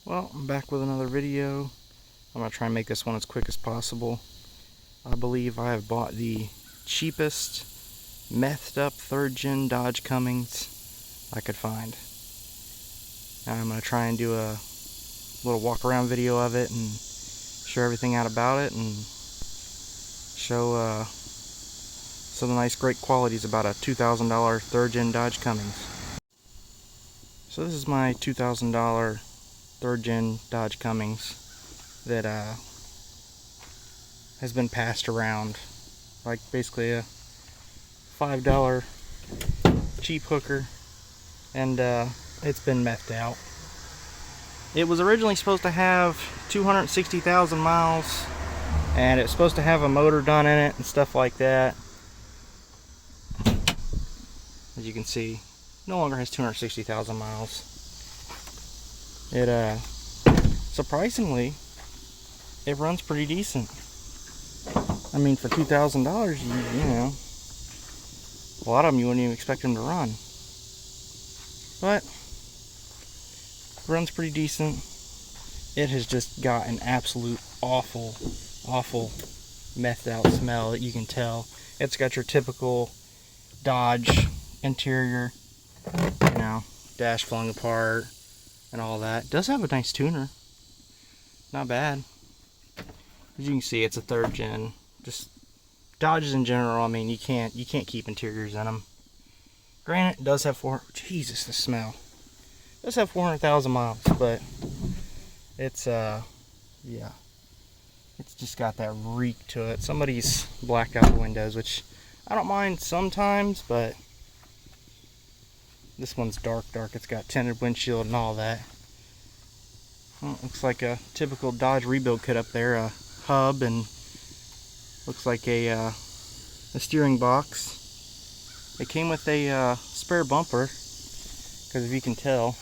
Well, I'm back with another video. I'm going to try and make this one as quick as possible. I believe I have bought the cheapest methed up 3rd gen Dodge Cummins I could find. Now I'm going to try and do a little walk around video of it and show everything out about it and show some of the nice great qualities about a $2,000 3rd gen Dodge Cummins. So this is my $2,000 3rd gen Dodge Cummins that has been passed around like basically a $5 cheap hooker, and it's been methed out. It was originally supposed to have 260,000 miles, and it's supposed to have a motor done in it and stuff like that. As you can see, no longer has 260,000 miles. It surprisingly, it runs pretty decent. I mean, for $2,000, you know, a lot of them you wouldn't even expect them to run. But it runs pretty decent. It has just got an absolute awful methed out smell that you can tell. It's got your typical Dodge interior, you know, dash falling apart and all that. It does have a nice tuner. Not bad. As you can see, it's a 3rd gen. Just Dodges in general, I mean, you can't keep interiors in them. Granted, it does have Jesus, the smell. It does have 400,000 miles, but it's yeah, it's just got that reek to it. Somebody's blacked out the windows, which I don't mind sometimes, but this one's dark. It's got tinted windshield and all that. Well, looks like a typical Dodge rebuild kit up there. A hub and looks like a steering box. It came with a spare bumper, because if you can tell,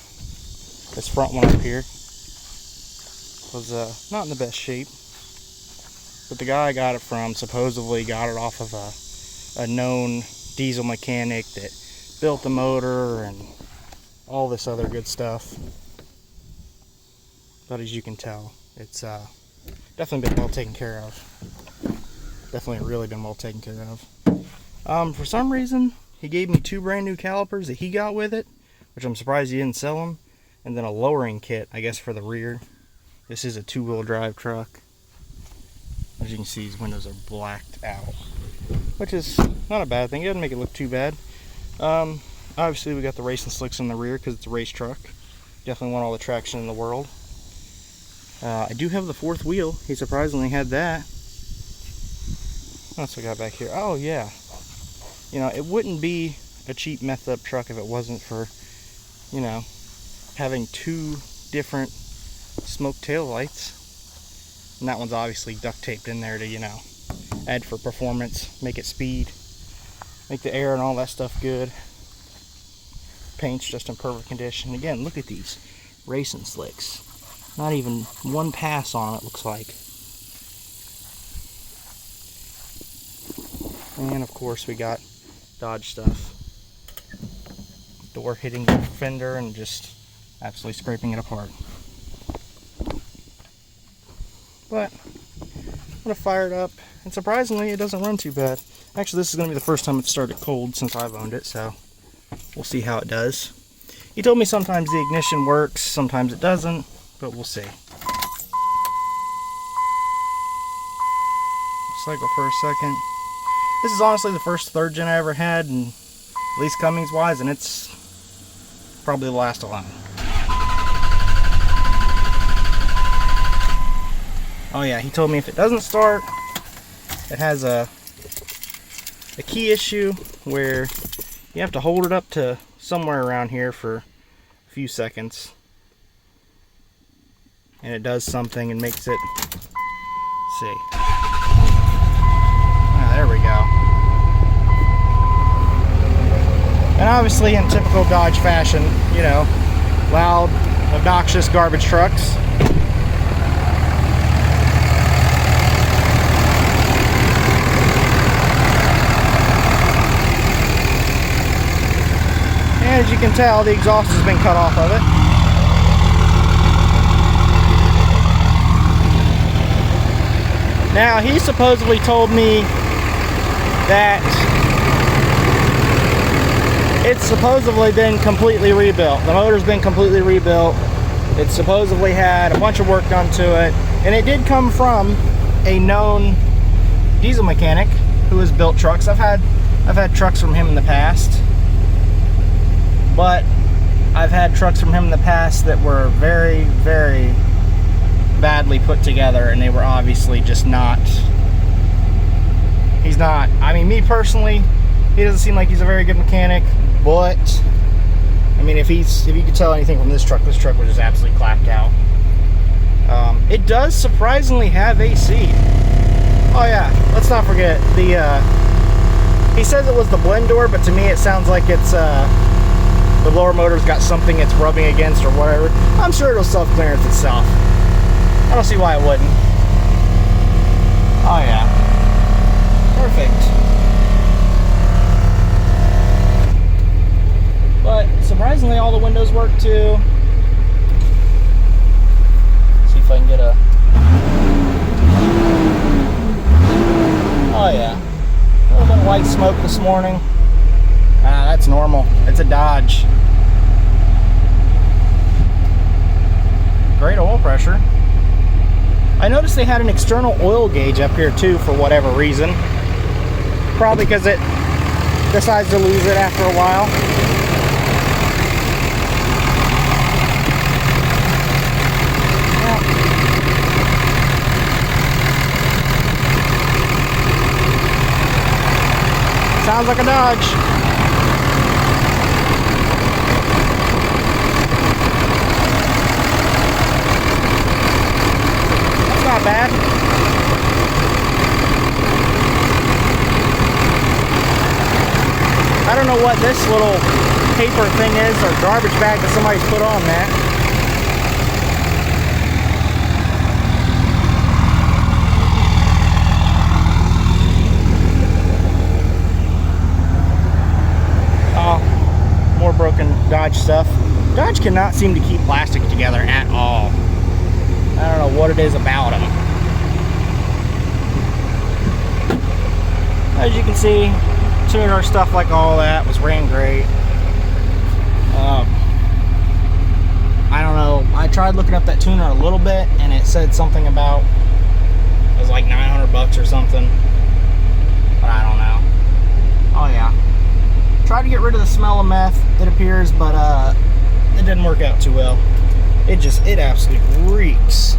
this front one up here was not in the best shape. But the guy I got it from supposedly got it off of a known diesel mechanic that built the motor and all this other good stuff. But as you can tell, it's definitely been well taken care of. Definitely really been well taken care of. For some reason, he gave me 2 brand new calipers that he got with it, which I'm surprised he didn't sell them, and then a lowering kit, I guess, for the rear. This is a 2-wheel drive truck. As you can see, these windows are blacked out, which is not a bad thing. It doesn't make it look too bad. Obviously, we got the racing slicks in the rear because it's a race truck. Definitely want all the traction in the world. I do have the 4th wheel. He surprisingly had that. What else we got back here? Oh yeah, you know, it wouldn't be a cheap methed up truck if it wasn't for, you know, having 2 different smoke tail lights. And that one's obviously duct taped in there to, you know, add for performance, make it speed, make the air and all that stuff good. Paint's just in perfect condition. Again, look at these racing slicks. Not even one pass on it, looks like. And of course we got Dodge stuff. Door hitting the fender and just absolutely scraping it apart. But I'm gonna fire it up, and surprisingly it doesn't run too bad. Actually, this is gonna be the first time it's started cold since I've owned it, so we'll see how it does. He told me sometimes the ignition works, sometimes it doesn't, but we'll see. Cycle for a second. This is honestly the first 3rd gen I ever had, and at least Cummins wise, and it's probably the last alone. Oh yeah, he told me if it doesn't start, it has a key issue where you have to hold it up to somewhere around here for a few seconds, and it does something and makes it, let's see. There we go. And obviously, in typical Dodge fashion, you know, loud, obnoxious garbage trucks. And as you can tell, the exhaust has been cut off of it. Now, he supposedly told me that it's supposedly been completely rebuilt. The motor's been completely rebuilt. It supposedly had a bunch of work done to it, and it did come from a known diesel mechanic who has built trucks. I've had trucks from him in the past, but I've had trucks from him in the past that were very, very badly put together, and they were obviously just not. He's not. I mean, me personally, he doesn't seem like he's a very good mechanic, but I mean, if you could tell anything from this truck was just absolutely clapped out. It does surprisingly have AC. Oh yeah, let's not forget he says it was the blend door, but to me it sounds like it's the blower motor's got something it's rubbing against or whatever. I'm sure it'll self-clearance itself. I don't see why it wouldn't. Oh yeah. Perfect. But surprisingly, all the windows work too. See if I can get a. Oh yeah, a little bit of white smoke this morning. That's normal. It's a Dodge. Great oil pressure. I noticed they had an external oil gauge up here too for whatever reason. Probably because it decides to lose it after a while. Sounds like a Dodge. That's not bad. I don't know what this little paper thing is, or garbage bag that somebody's put on that. More broken Dodge stuff. Dodge cannot seem to keep plastic together at all. I don't know what it is about them. As you can see, tuner stuff like all that ran great. I don't know. I tried looking up that tuner a little bit, and it said something about it was like $900 or something. But I don't know. Oh yeah. Tried to get rid of the smell of meth, it appears, but it didn't work out too well. It absolutely reeks.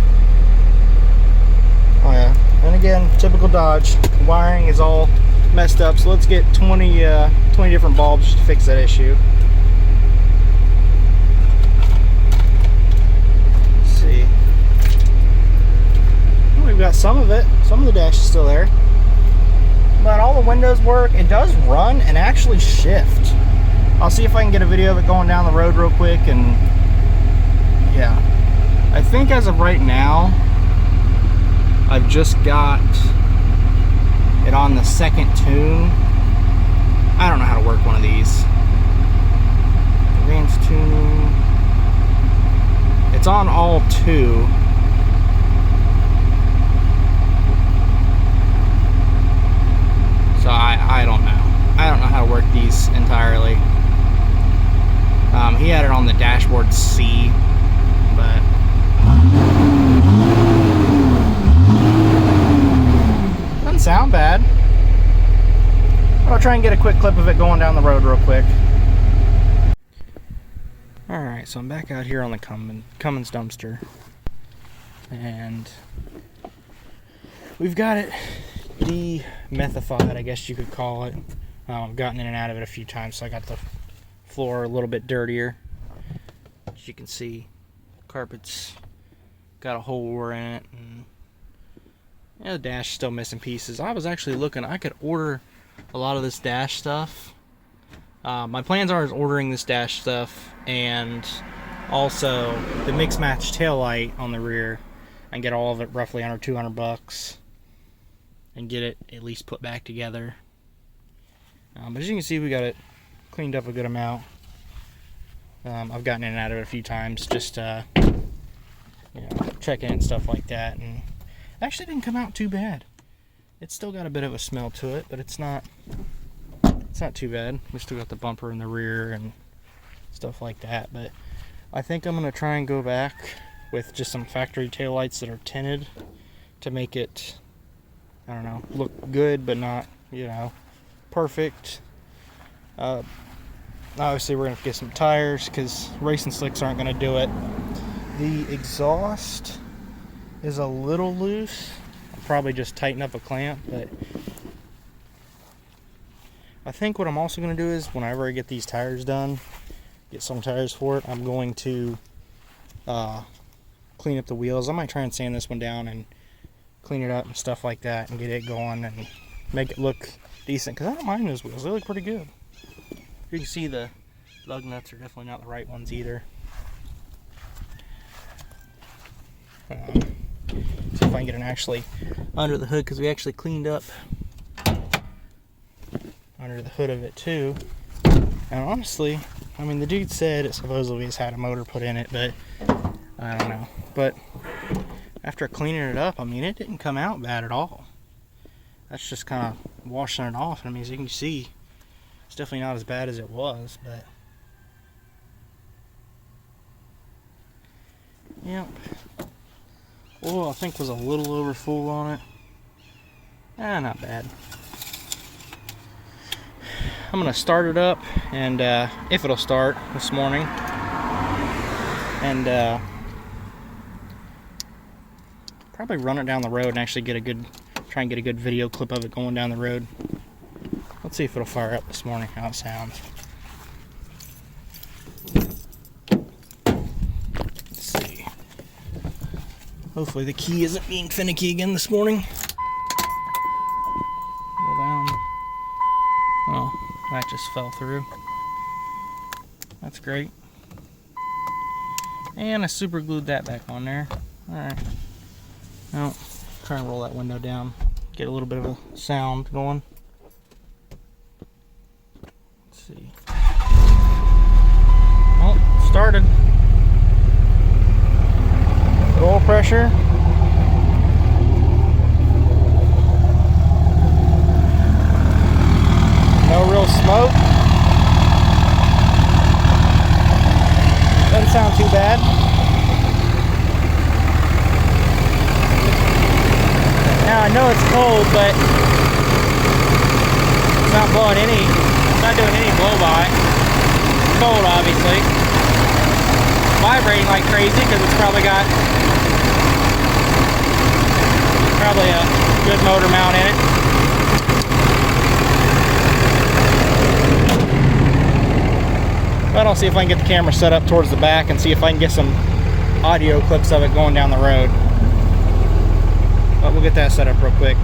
Oh yeah, and again, typical Dodge. The wiring is all messed up, so let's get 20 different bulbs to fix that issue. Let's see. Well, we've got some of it. Some of the dash is still there. But all the windows work. It does run and actually shift. I'll see if I can get a video of it going down the road real quick, and yeah. I think as of right now, I've just got it on the second tune. I don't know how to work one of these. Advanced tuning. It's on all two. So I don't know. I don't know how to work these entirely. He had it on the dashboard C, but doesn't sound bad. I'll try and get a quick clip of it going down the road real quick. Alright, so I'm back out here on the Cummins dumpster. And we've got it demethified, I guess you could call it. I've gotten in and out of it a few times, so I got the floor a little bit dirtier. As you can see, carpet's got a hole in it, and yeah, the dash is still missing pieces. I was actually looking, I could order a lot of this dash stuff. My plans are ordering this dash stuff and also the mix match tail light on the rear, and get all of it roughly under $200 and get it at least put back together. But as you can see, we got it cleaned up a good amount. I've gotten in and out of it a few times, just you know, checking and stuff like that. And Actually didn't come out too bad. It's still got a bit of a smell to it, but it's not too bad. We still got the bumper in the rear and stuff like that, but I think I'm gonna try and go back with just some factory taillights that are tinted to make it, I don't know, look good but not, you know, perfect. Obviously we're gonna get some tires because racing slicks aren't gonna do it. The exhaust is a little loose. I'll probably just tighten up a clamp, but I think what I'm also going to do is whenever I get these tires done, get some tires for it, I'm going to clean up the wheels. I might try and sand this one down and clean it up and stuff like that and get it going and make it look decent, because I don't mind those wheels. They look pretty good. You can see the lug nuts are definitely not the right ones either. See if I can get it actually under the hood, because we actually cleaned up under the hood of it too. And honestly, I mean, the dude said it supposedly has had a motor put in it, but I don't know. But after cleaning it up, I mean, it didn't come out bad at all. That's just kind of washing it off. I mean, as you can see, it's definitely not as bad as it was, but yep. Oil, I think, was a little over full on it. Not bad. I'm gonna start it up, and if it'll start this morning, and probably run it down the road and actually try and get a good video clip of it going down the road. Let's see if it'll fire up this morning, how it sounds. Let's see. Hopefully the key isn't being finicky again this morning. Roll down. Oh, that just fell through. That's great. And I super glued that back on there. Alright. Now, try and roll that window down. Get a little bit of a sound going. Let's see. Oh, started. Oil pressure. No real smoke. Doesn't sound too bad. Now I know it's cold, but it's not blowing any, it's not doing any blow by. It's cold, obviously. Vibrating like crazy because it's probably got a good motor mount in it. But I'll see if I can get the camera set up towards the back and see if I can get some audio clips of it going down the road. But we'll get that set up real quick.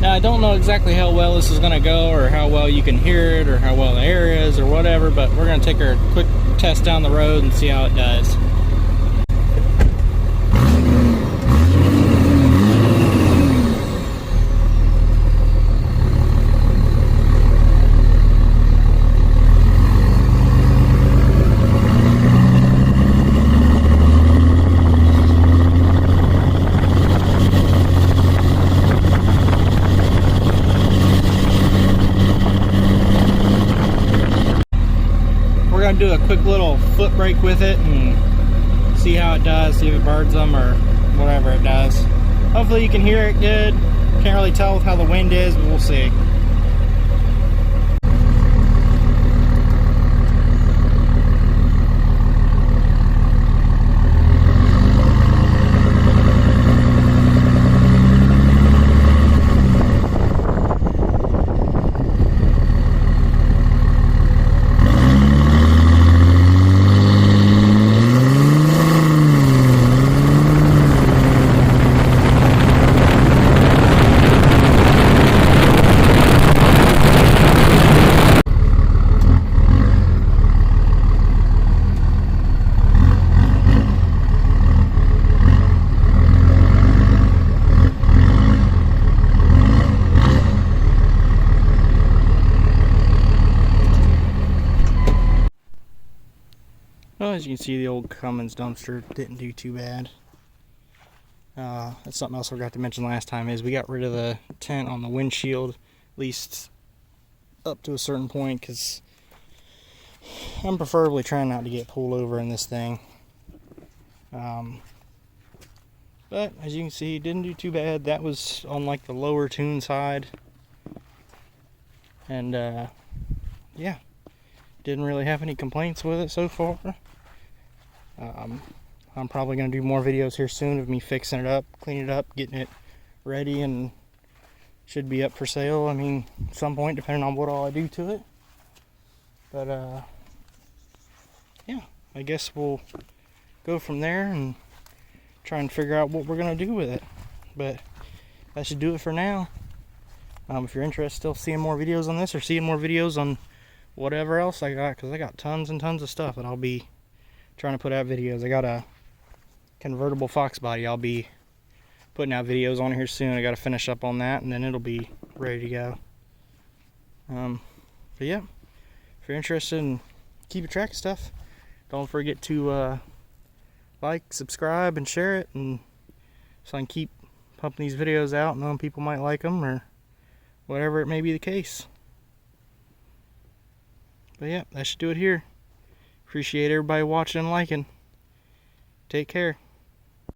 Now I don't know exactly how well this is going to go, or how well you can hear it, or how well the air is, or whatever, but we're going to take a quick test down the road and see how it does. Do a quick little foot brake with it and see how it does, see if it birds them or whatever it does. Hopefully you can hear it good. Can't really tell with how the wind is, but we'll see. Well, as you can see, the old Cummins dumpster didn't do too bad. That's something else I forgot to mention last time, is we got rid of the tent on the windshield, at least up to a certain point, because I'm preferably trying not to get pulled over in this thing. But as you can see, it didn't do too bad. That was on like the lower tune side. And yeah, didn't really have any complaints with it so far. I'm probably going to do more videos here soon of me fixing it up, cleaning it up, getting it ready, and should be up for sale, I mean, at some point, depending on what all I do to it. But yeah, I guess we'll go from there and try and figure out what we're going to do with it. But that should do it for now. If you're interested still seeing more videos on this, or seeing more videos on whatever else I got, because I got tons and tons of stuff that I'll be trying to put out videos. I got a convertible Fox body I'll be putting out videos on here soon. I got to finish up on that, and then it'll be ready to go. But yeah, if you're interested in keeping track of stuff, don't forget to like, subscribe, and share it, and so I can keep pumping these videos out, knowing people might like them, or whatever it may be the case. But yeah, that should do it here. Appreciate everybody watching and liking. Take care.